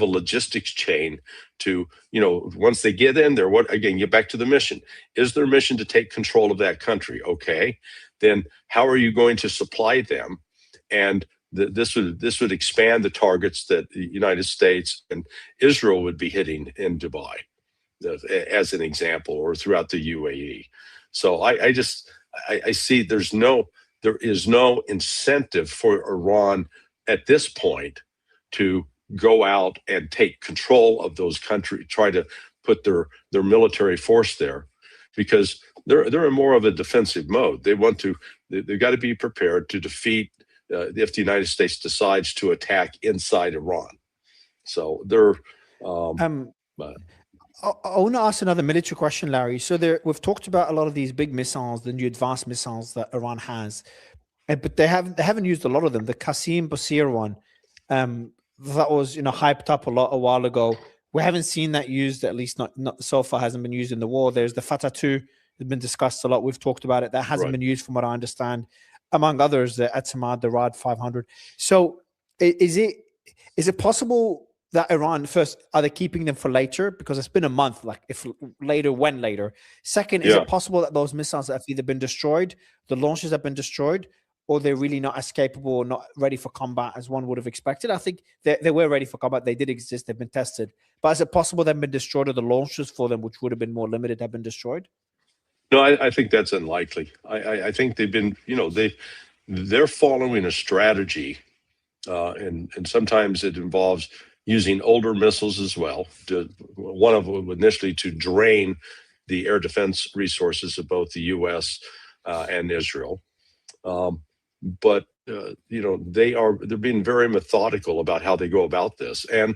a logistics chain to, once they get in there, get back to the mission. Is their mission to take control of that country? Okay. Then how are you going to supply them? And this would expand the targets that the United States and Israel would be hitting in Dubai, as an example, or throughout the UAE. So I see there is no incentive for Iran at this point to go out and take control of those countries, try to put their military force there, because they're in more of a defensive mode. They've got to be prepared to defeat if the United States decides to attack inside Iran. So they're Um, I want to ask another military question, Larry. So we've talked about a lot of these big missiles, the new advanced missiles that Iran has, but they haven't used a lot of them. The Qasim Basir one, that was hyped up a while ago. We haven't seen that used, at least not so far. Hasn't been used in the war. There's the Fatah 2 has been discussed a lot. We've talked about it. That hasn't been used, from what I understand, among others. The Atamad, the Rad 500. So is it possible that Iran, first, are they keeping them for later? Because it's been a month. Like, if later, when later? Second, is it possible that those missiles have either been destroyed, the launches have been destroyed, or they're really not as capable or not ready for combat as one would have expected? I think they were ready for combat. They did exist. They've been tested. But is it possible they've been destroyed, or the launches for them, which would have been more limited, have been destroyed? No, I think that's unlikely. I think they've been, they're following a strategy, and sometimes it involves using older missiles as well. One of them initially to drain the air defense resources of both the U.S. And Israel. But they're being very methodical about how they go about this, and